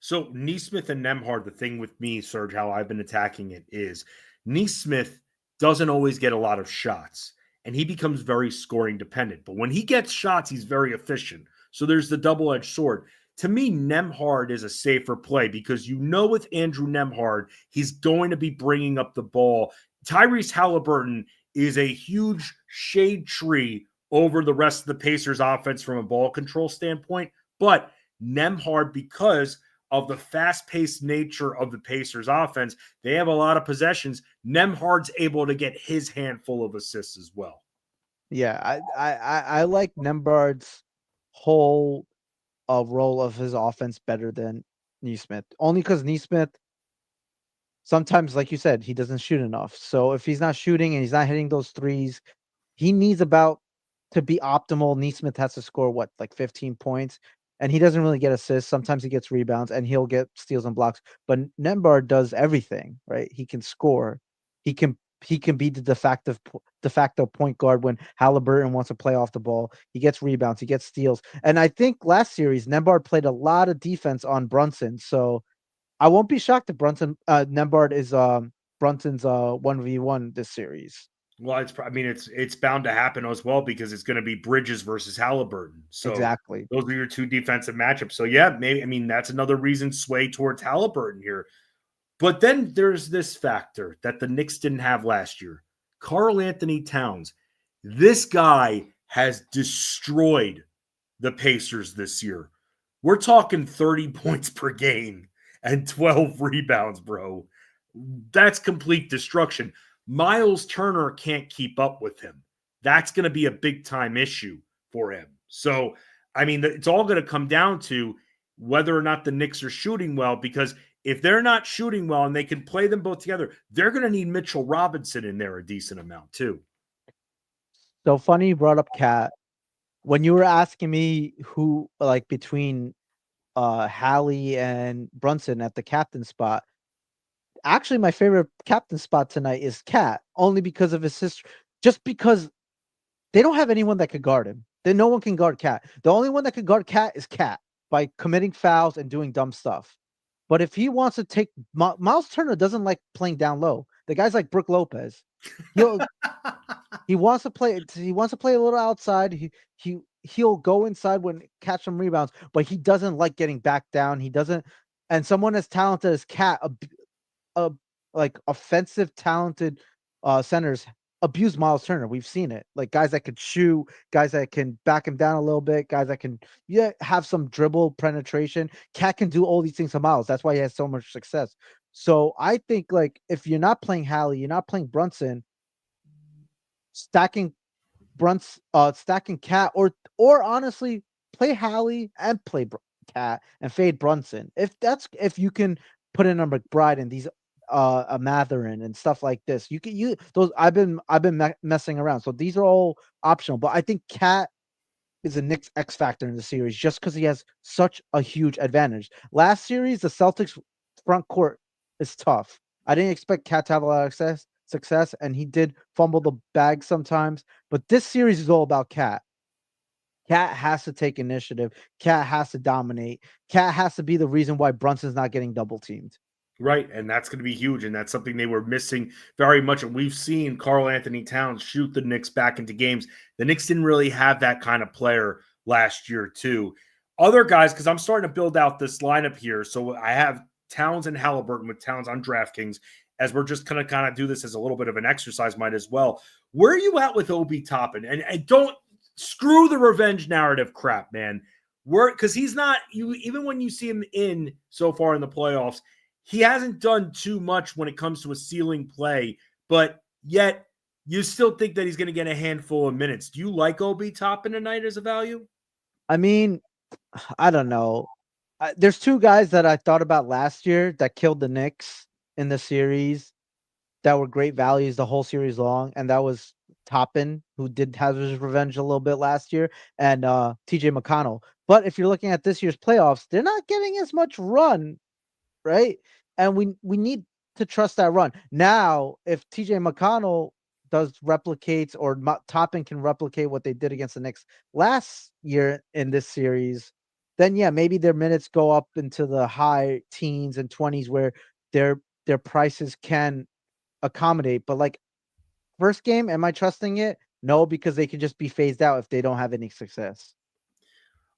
So Neesmith and Nembhard, the thing with me, Serge, how I've been attacking it is Neesmith doesn't always get a lot of shots, and he becomes very scoring dependent. But when he gets shots, he's very efficient. So there's the double-edged sword. To me, Nembhard is a safer play because with Andrew Nembhard, he's going to be bringing up the ball. Tyrese Halliburton is a huge shade tree over the rest of the Pacers offense from a ball control standpoint. But Nembhard, because of the fast-paced nature of the Pacers offense, they have a lot of possessions. Nembhard's able to get his handful of assists as well.
Yeah, I like Nembhard's whole role of his offense better than Neesmith. Only because Neesmith, sometimes, like you said, he doesn't shoot enough. So if he's not shooting and he's not hitting those threes, he needs to be optimal. Neesmith has to score like 15 points. And he doesn't really get assists. Sometimes he gets rebounds and he'll get steals and blocks. But Nembhard does everything, right? He can score. He can be the de facto point guard when Halliburton wants to play off the ball. He gets rebounds. He gets steals. And I think last series Nembhard played a lot of defense on Brunson. So I won't be shocked if Nembhard is Brunson's 1v1 this series.
Well, it's bound to happen as well because it's going to be Bridges versus Halliburton. So
exactly,
those are your two defensive matchups. So yeah, maybe that's another reason sway towards Halliburton here. But then there's this factor that the Knicks didn't have last year. Karl-Anthony Towns. This guy has destroyed the Pacers this year. We're talking 30 points per game and 12 rebounds, bro. That's complete destruction. Miles Turner can't keep up with him. That's going to be a big time issue for him. So, it's all going to come down to whether or not the Knicks are shooting well, because if they're not shooting well and they can play them both together, they're going to need Mitchell Robinson in there a decent amount too.
So funny you brought up Cat. When you were asking me who, like, between Hallie and Brunson at the captain spot, actually my favorite captain spot tonight is Cat, only because of his just because they don't have anyone that could guard him. Then no one can guard Cat. The only one that can guard Cat is Cat by committing fouls and doing dumb stuff. But if he wants to take Miles Turner doesn't like playing down low. The guy's like Brook Lopez. He wants to play. He wants to play a little outside. He'll go inside when catch some rebounds, but he doesn't like getting back down. He doesn't. And someone as talented as Cat, like offensive talented centers abuse Miles Turner. We've seen it. Like guys that could shoot, guys that can back him down a little bit, guys that can have some dribble penetration. Cat can do all these things to Miles. That's why he has so much success. So I think like if you're not playing Hallie, you're not playing Brunson, stacking Cat, or honestly play Hallie and play Cat and fade Brunson. If you can put in a McBride and these a Matherin and stuff like this. I've been messing around. So these are all optional, but I think Cat is a Knicks X factor in the series just because he has such a huge advantage. Last series, the Celtics front court is tough. I didn't expect Cat to have a lot of success, and he did fumble the bag sometimes, but this series is all about Cat. Cat has to take initiative. Cat has to dominate. Cat has to be the reason why Brunson's not getting double teamed.
Right, and that's going to be huge, and that's something they were missing very much. And we've seen Karl Anthony Towns shoot the Knicks back into games. The Knicks didn't really have that kind of player last year, too. Other guys, because I'm starting to build out this lineup here. So I have Towns and Halliburton with Towns on DraftKings, as we're just going to kind of do this as a little bit of an exercise, might as well. Where are you at with Obi Toppin? And don't screw the revenge narrative crap, man. Because he's not, even when you see him in so far in the playoffs, he hasn't done too much when it comes to a ceiling play, but yet you still think that he's going to get a handful of minutes. Do you like Obi Toppin tonight as a value?
I mean, I don't know. There's two guys that I thought about last year that killed the Knicks in the series that were great values the whole series long, and that was Toppin, who did have his revenge a little bit last year, and TJ McConnell. But if you're looking at this year's playoffs, they're not getting as much run, right? And we need to trust that run. Now, if TJ McConnell replicates or Toppin can replicate what they did against the Knicks last year in this series, then yeah, maybe their minutes go up into the high teens and 20s where their prices can accommodate. But like first game, am I trusting it? No, because they can just be phased out if they don't have any success.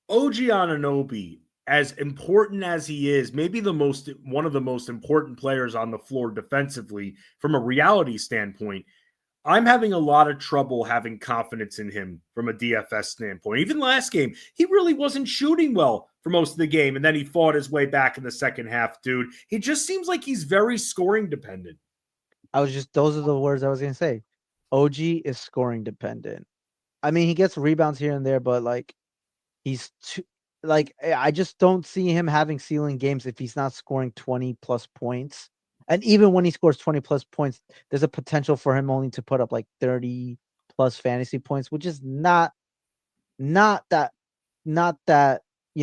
OG Anunoby, as important as he is, maybe one of the most important players on the floor defensively from a reality standpoint, I'm having a lot of trouble having confidence in him from a DFS standpoint. Even last game, he really wasn't shooting well for most of the game, and then he fought his way back in the second half, dude. He just seems like he's very scoring dependent.
Those are the words I was going to say. OG is scoring dependent. I mean, he gets rebounds here and there, but like he's too, like, I just don't see him having ceiling games if he's not scoring 20 plus points. And even when he scores 20 plus points, there's a potential for him only to put up like 30 plus fantasy points, which is not that,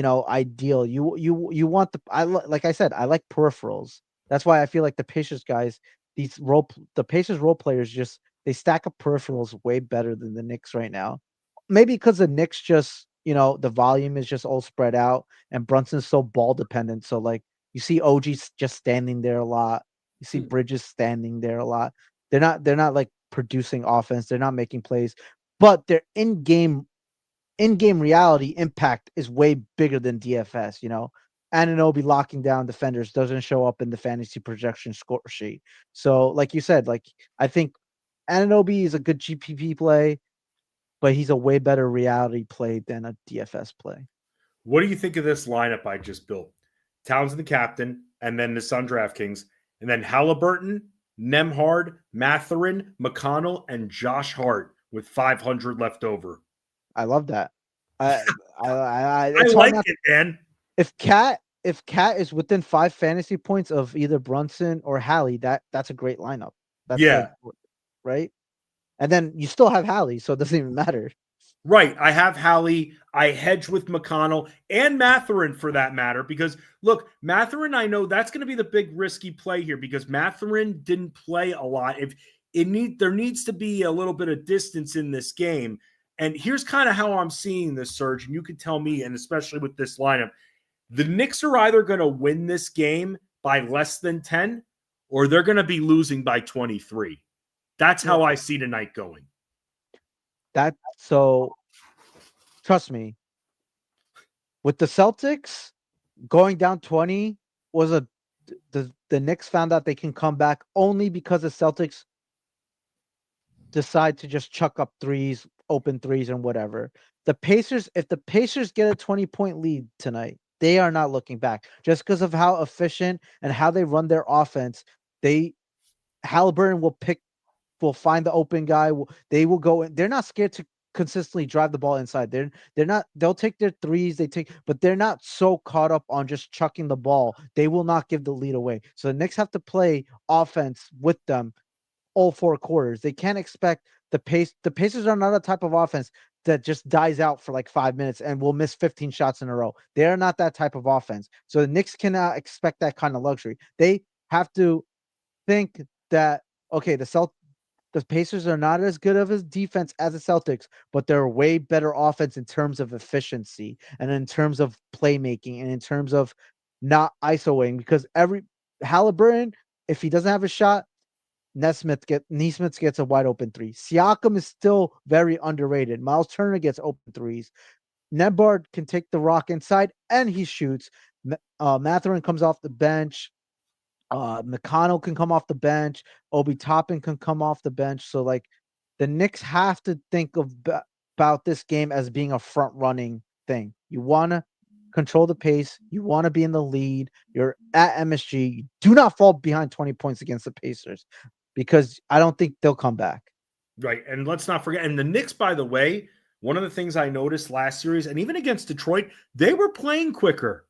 ideal. You want like I said, I like peripherals. That's why I feel like the Pacers guys, the Pacers role players they stack up peripherals way better than the Knicks right now. Maybe because the Knicks just, the volume is just all spread out and Brunson's so ball dependent. So like you see OG just standing there a lot. You see Bridges standing there a lot. They're not like producing offense. They're not making plays, but their in-game reality impact is way bigger than DFS, Anunoby locking down defenders doesn't show up in the fantasy projection score sheet. So like you said, like I think Anunoby is a good GPP play, but he's a way better reality play than a DFS play.
What do you think of this lineup I just built? Towns the captain, and then the on DraftKings, and then Halliburton, Nembhard, Matherin, McConnell, and Josh Hart with 500 left over.
I love that. I
like it, man.
If Cat is within 5 fantasy points of either Brunson or Hallie, that's a great lineup. That's
like,
right? And then you still have Hallie, so it doesn't even matter.
Right. I have Hallie. I hedge with McConnell and Matherin for that matter, because look, Matherin, I know that's going to be the big risky play here because Matherin didn't play a lot. there needs to be a little bit of distance in this game. And here's kind of how I'm seeing this, Serge, and you can tell me, and especially with this lineup, the Knicks are either going to win this game by less than 10 or they're going to be losing by 23. That's how I see tonight going.
So trust me, with the Celtics going down 20 was the Knicks found out they can come back only because the Celtics decide to just chuck up threes, open threes, and whatever. If the Pacers get a 20-point lead tonight, they are not looking back just because of how efficient and how they run their offense. Halliburton will find the open guy. They will go in. They're not scared to consistently drive the ball inside. They'll take their threes, but they're not so caught up on just chucking the ball. They will not give the lead away. So the Knicks have to play offense with them all 4 quarters. They can't expect the Pacers are not a type of offense that just dies out for like 5 minutes and will miss 15 shots in a row. They're not that type of offense. So the Knicks cannot expect that kind of luxury. They have to think that, okay, the Pacers are not as good of a defense as the Celtics, but they're way better offense in terms of efficiency and in terms of playmaking and in terms of not isoing, because Halliburton, if he doesn't have a shot, Nesmith gets a wide open 3. Siakam is still very underrated. Miles Turner gets open 3s. Nembhard can take the rock inside and he shoots. Mathurin comes off the bench. McConnell can come off the bench. Obi Toppin can come off the bench. So like the Knicks have to think about this game as being a front running thing. You want to control the pace. You want to be in the lead. You're at MSG. You do not fall behind 20 points against the Pacers, because I don't think they'll come back.
Right. And let's not forget, and the Knicks, by the way, one of the things I noticed last series, and even against Detroit, they were playing quicker.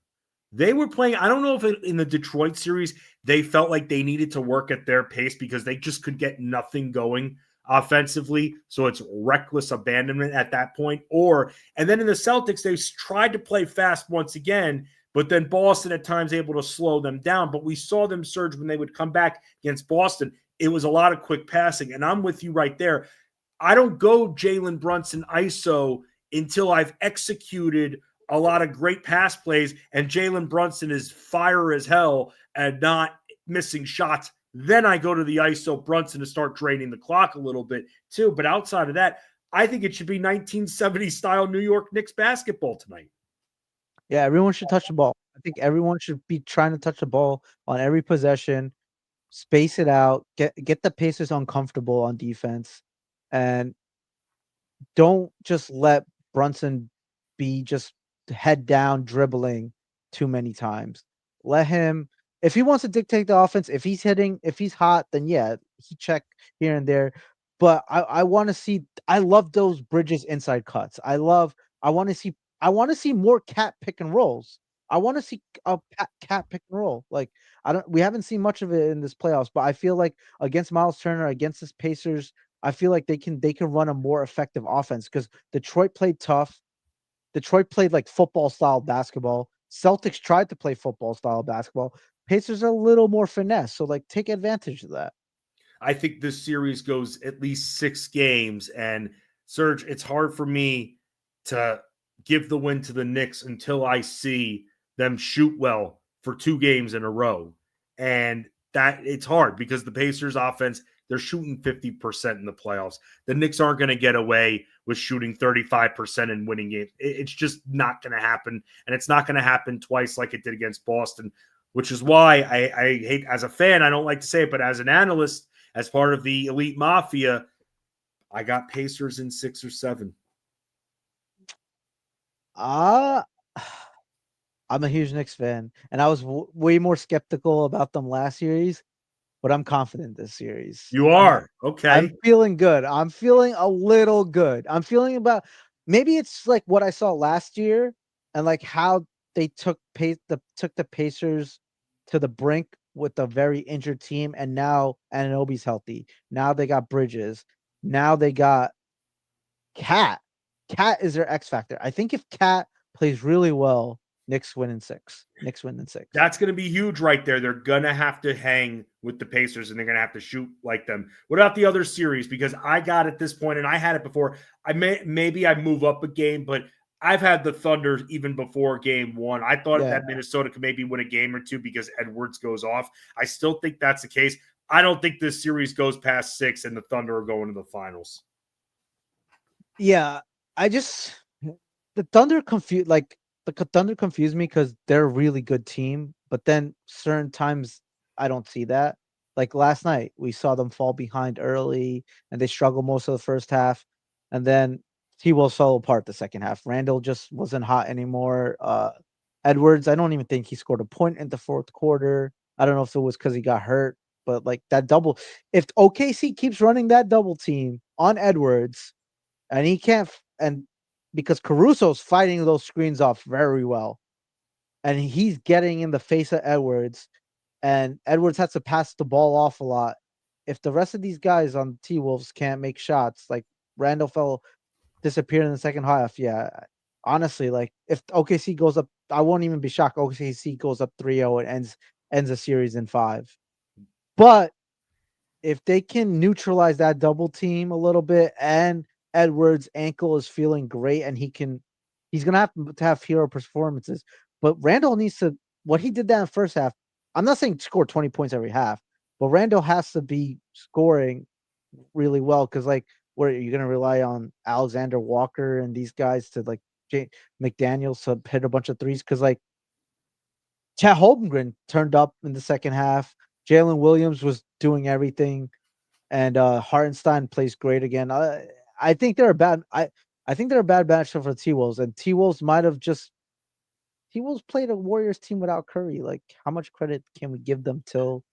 They were playing, I don't know if in the Detroit series, they felt like they needed to work at their pace because they just could get nothing going offensively. So it's reckless abandonment at that point. And then in the Celtics, they tried to play fast once again, but then Boston at times able to slow them down. But we saw them surge when they would come back against Boston. It was a lot of quick passing. And I'm with you right there. I don't go Jalen Brunson ISO until I've executed a lot of great pass plays and Jalen Brunson is fire as hell and not missing shots. Then I go to the ISO Brunson to start draining the clock a little bit too. But outside of that, I think it should be 1970 style New York Knicks basketball tonight.
Yeah, everyone should touch the ball. I think everyone should be trying to touch the ball on every possession, space it out, get the Pacers uncomfortable on defense, and don't just let Brunson be just head down dribbling too many times. Let him, if he wants to dictate the offense, if he's hot, then yeah, he check here and there. But I want to see, I love those Bridges inside cuts. I want to see more cat pick and rolls. I want to see a cat pick and roll. Like we haven't seen much of it in this playoffs, but I feel like against Miles Turner, against this Pacers, I feel like they can run a more effective offense because Detroit played tough. Detroit played like football style basketball. Celtics tried to play football style basketball. Pacers are a little more finesse, so like take advantage of that.
I think this series goes at least 6 games, and Serge, it's hard for me to give the win to the Knicks until I see them shoot well for 2 games in a row. And that it's hard because the Pacers offense, they're shooting 50% in the playoffs. The Knicks aren't going to get away with shooting 35% and winning games. It's just not going to happen. And it's not going to happen twice like it did against Boston, which is why I hate, as a fan, I don't like to say it, but as an analyst, as part of the elite mafia, I got Pacers in 6 or 7.
I'm a huge Knicks fan, and I was way more skeptical about them last series, but I'm confident this series.
You are? Okay.
I'm feeling good. I'm feeling a little good. I'm feeling maybe it's like what I saw last year and like how they took the Pacers to the brink with a very injured team, and now Anunoby's healthy. Now they got Bridges. Now they got Cat. Cat is their X factor. I think if Cat plays really well, Knicks win in 6. Knicks win in 6.
That's going to be huge right there. They're going to have to hang with the Pacers, and they're going to have to shoot like them. What about the other series? Because I got at this point, and I had it before. Maybe I move up a game, but I've had the Thunder even before game 1. I thought that Minnesota could maybe win a game or two because Edwards goes off. I still think that's the case. I don't think this series goes past 6, and the Thunder are going to the finals.
Yeah, the Thunder confused me because they're a really good team, but then certain times I don't see that. Like last night, we saw them fall behind early and they struggled most of the first half, and then T-Wolves fell apart the second half. Randall just wasn't hot anymore. Edwards, I don't even think he scored a point in the fourth quarter. I don't know if it was because he got hurt, but like that double, if OKC keeps running that double team on Edwards, and he can't, and because Caruso's fighting those screens off very well, and he's getting in the face of Edwards, and Edwards has to pass the ball off a lot. If the rest of these guys on T-Wolves can't make shots, like Randall disappeared in the second half, yeah, honestly, like if OKC goes up, I won't even be shocked. OKC goes up 3-0 and ends the series in 5. But if they can neutralize that double team a little bit, and Edwards' ankle is feeling great, and he's gonna have to have hero performances. But Randall needs to, what he did that in the first half. I'm not saying score 20 points every half, but Randall has to be scoring really well, because like, what are you gonna rely on Alexander Walker and these guys to like McDaniels to hit a bunch of threes? Because like Chet Holmgren turned up in the second half. Jalen Williams was doing everything, and Hartenstein plays great again. I think they're a bad. I think they're a bad matchup for T-Wolves, and T-Wolves might have just T-Wolves played a Warriors team without Curry. Like, how much credit can we give them till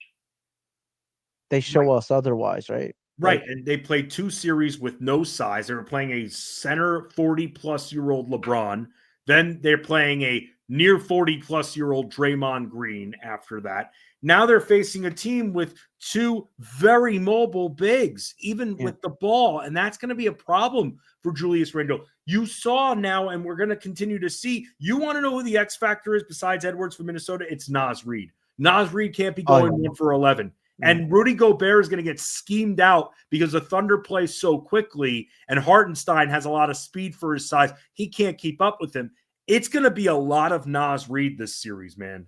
they show us otherwise, right?
Right.
Like,
And they played 2 series with no size. They were playing a center 40-plus-year-old LeBron. Then they're playing a near 40-plus-year-old Draymond Green after that. Now they're facing a team with 2 very mobile bigs, even with the ball. And that's going to be a problem for Julius Randle. You saw now, and we're going to continue to see, you want to know who the X factor is besides Edwards for Minnesota? It's Naz Reid. Naz Reid can't be going 1 for 11. And Rudy Gobert is going to get schemed out because the Thunder play so quickly, and Hartenstein has a lot of speed for his size. He can't keep up with him. It's going to be a lot of Naz Reid this series, man.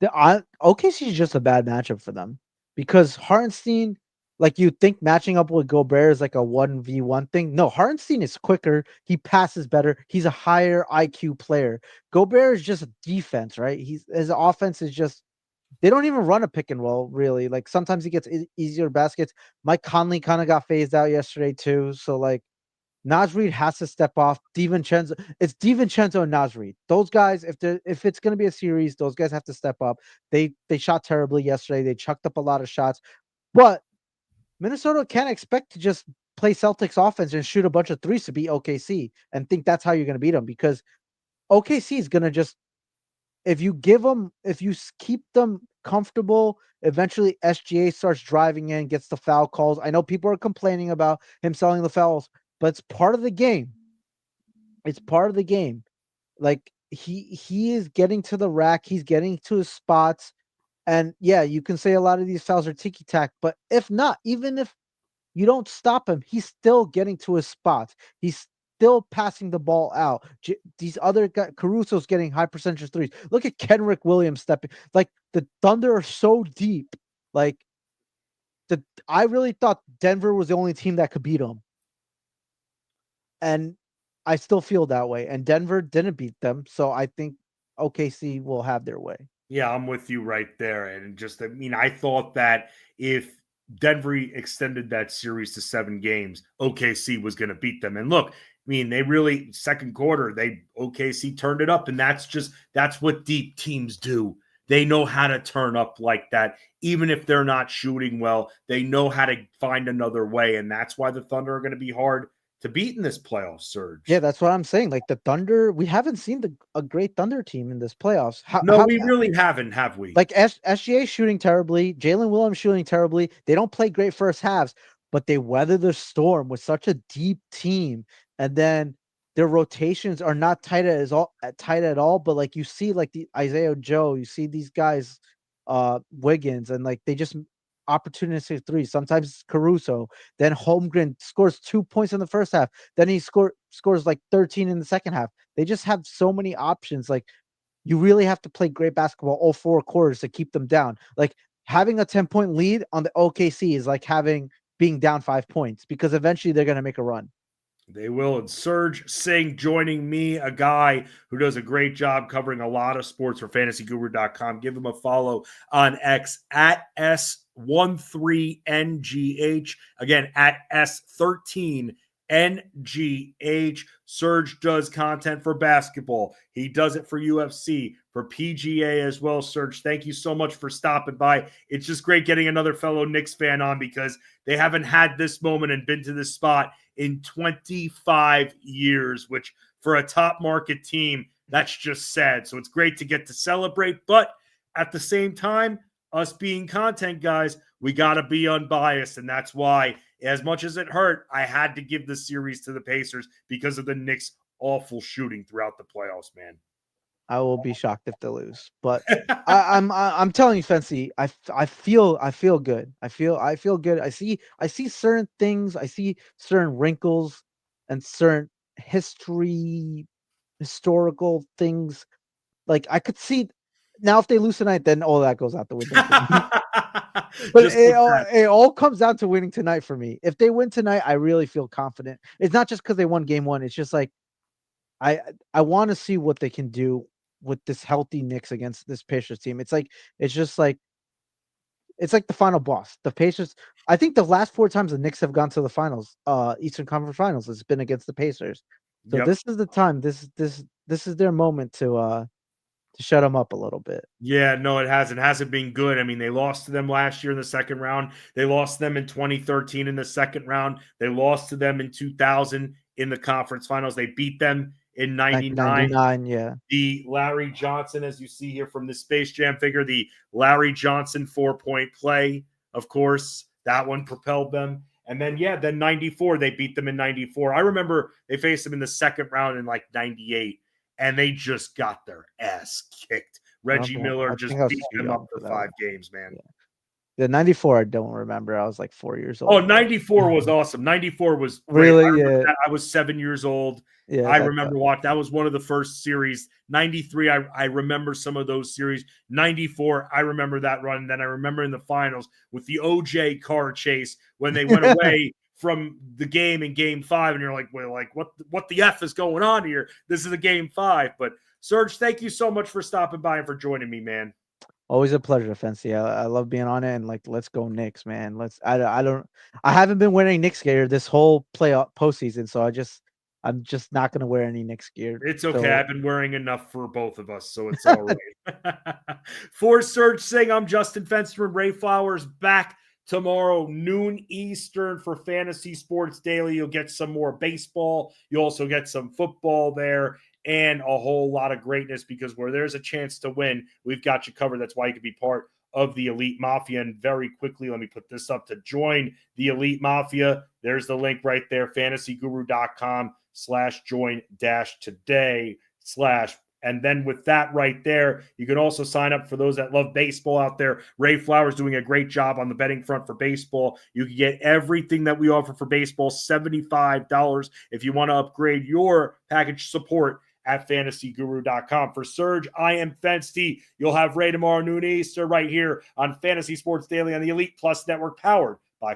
OKC is just a bad matchup for them, because Hartenstein, like, you think matching up with Gobert is like a 1v1 thing. No, Hartenstein is quicker. He passes better. He's a higher IQ player. Gobert is just a defense, right? His offense is just, they don't even run a pick and roll, really. Like, sometimes he gets easier baskets. Mike Conley kind of got phased out yesterday too. So like, Naz Reid has to step off. DiVincenzo, it's DiVincenzo and Naz Reid. Those guys, if it's going to be a series, those guys have to step up. They shot terribly yesterday. They chucked up a lot of shots, but Minnesota can't expect to just play Celtics offense and shoot a bunch of threes to beat OKC and think that's how you're going to beat them, because OKC is going to just, if you keep them comfortable, eventually SGA starts driving in, gets the foul calls. I know people are complaining about him selling the fouls, but it's part of the game. It's part of the game. Like, he is getting to the rack. He's getting to his spots. And yeah, you can say a lot of these fouls are ticky-tack, but if not, even if you don't stop him, he's still getting to his spots. He's still passing the ball out. These other guys, Caruso's getting high percentage threes. Look at Kenrick Williams stepping. Like, the Thunder are so deep. Like, I really thought Denver was the only team that could beat them. And I still feel that way. And Denver didn't beat them. So I think OKC will have their way.
Yeah, I'm with you right there. And just, I mean, I thought that if Denver extended that series to 7 games, OKC was going to beat them. And look, I mean, they really, second quarter, OKC turned it up. And that's what deep teams do. They know how to turn up like that. Even if they're not shooting well, they know how to find another way. And that's why the Thunder are going to be hard to beat in this playoff surge.
Yeah, that's what I'm saying. Like, the Thunder, we haven't seen a great Thunder team in this playoffs.
We really haven't, have we?
Like, SGA shooting terribly, Jalen Williams shooting terribly. They don't play great first halves, but they weather the storm with such a deep team. And then their rotations are not tight at all. But like you see, like the Isaiah Joe, you see these guys, Wiggins, and like they just opportunistic three. Sometimes it's Caruso. Then Holmgren scores 2 points in the first half. Then he scores like 13 in the second half. They just have so many options. Like you really have to play great basketball all 4 quarters to keep them down. Like having a 10-point lead on the OKC is like being down 5 points, because eventually they're going to make a run.
They will. And Serge Singh joining me, a guy who does a great job covering a lot of sports for fantasyguru.com. Give him a follow on X at S13NGH. Again, at S13NGH. Serge does content for basketball. He does it for UFC, for PGA as well. Serge, thank you so much for stopping by. It's just great getting another fellow Knicks fan on, because they haven't had this moment and been to this spot in 25 years, which for a top market team, that's just sad. So it's great to get to celebrate. But at the same time, us being content guys, we got to be unbiased. And that's why, as much as it hurt, I had to give the series to the Pacers because of the Knicks' awful shooting throughout the playoffs, man.
I will be shocked if they lose, but I'm telling you, Fensty, I feel good. I feel good. I see certain things. I see certain wrinkles and certain historical things. Like I could see now, if they lose tonight, then all that goes out the window. But it all comes down to winning tonight for me. If they win tonight, I really feel confident. It's not just because they won game 1. It's just like I want to see what they can do with this healthy Knicks against this Pacers team. It's like the final boss. The Pacers, I think the last 4 times the Knicks have gone to the finals, Eastern Conference Finals, has been against the Pacers. So This is the time. This is their moment to shut them up a little bit.
Yeah, no, it hasn't. It hasn't been good. I mean, they lost to them last year in the second round. They lost to them in 2013 in the second round. They lost to them in 2000 in the conference finals. They beat them in 99.
Yeah.
The Larry Johnson, as you see here from the Space Jam figure, the Larry Johnson 4-point play, of course, that one propelled them. And then, then 94, they beat them in 94. I remember they faced them in the second round in like 98, and they just got their ass kicked. Reggie Miller just beat them up for 5 games, man.
Yeah. The 94, I don't remember. I was like 4 years old.
Oh, 94 was awesome. 94 was
great. Really?
I was 7 years old.
Yeah,
I remember watching. That was one of the first series. 93, I remember some of those series. 94, I remember that run. And then I remember in the finals with the OJ car chase when they went away from the game in game 5. And you're like, well, like what the F is going on here? This is a game 5. But Serge, thank you so much for stopping by and for joining me, man.
Always a pleasure, Fensty. I love being on it, and like, let's go Knicks, man. I haven't been wearing Knicks gear this whole postseason, so I'm just not gonna wear any Knicks gear.
It's okay. So, I've been wearing enough for both of us, so it's all right. For Serge Singh, I'm Justin Fensterman. Ray Flowers back tomorrow, noon Eastern, for Fantasy Sports Daily. You'll get some more baseball. You also get some football there, and a whole lot of greatness, because where there's a chance to win, we've got you covered. That's why you can be part of the Elite Mafia. And very quickly, let me put this up to join the Elite Mafia. There's the link right there, fantasyguru.com/join-today/ and then with that right there, you can also sign up for those that love baseball out there. Ray Flowers doing a great job on the betting front for baseball. You can get everything that we offer for baseball, $75 if you want to upgrade your package support at fantasyguru.com. For Serge, I am Fensty. You'll have Ray tomorrow, noon Eastern, right here on Fantasy Sports Daily on the Elite Plus Network, powered by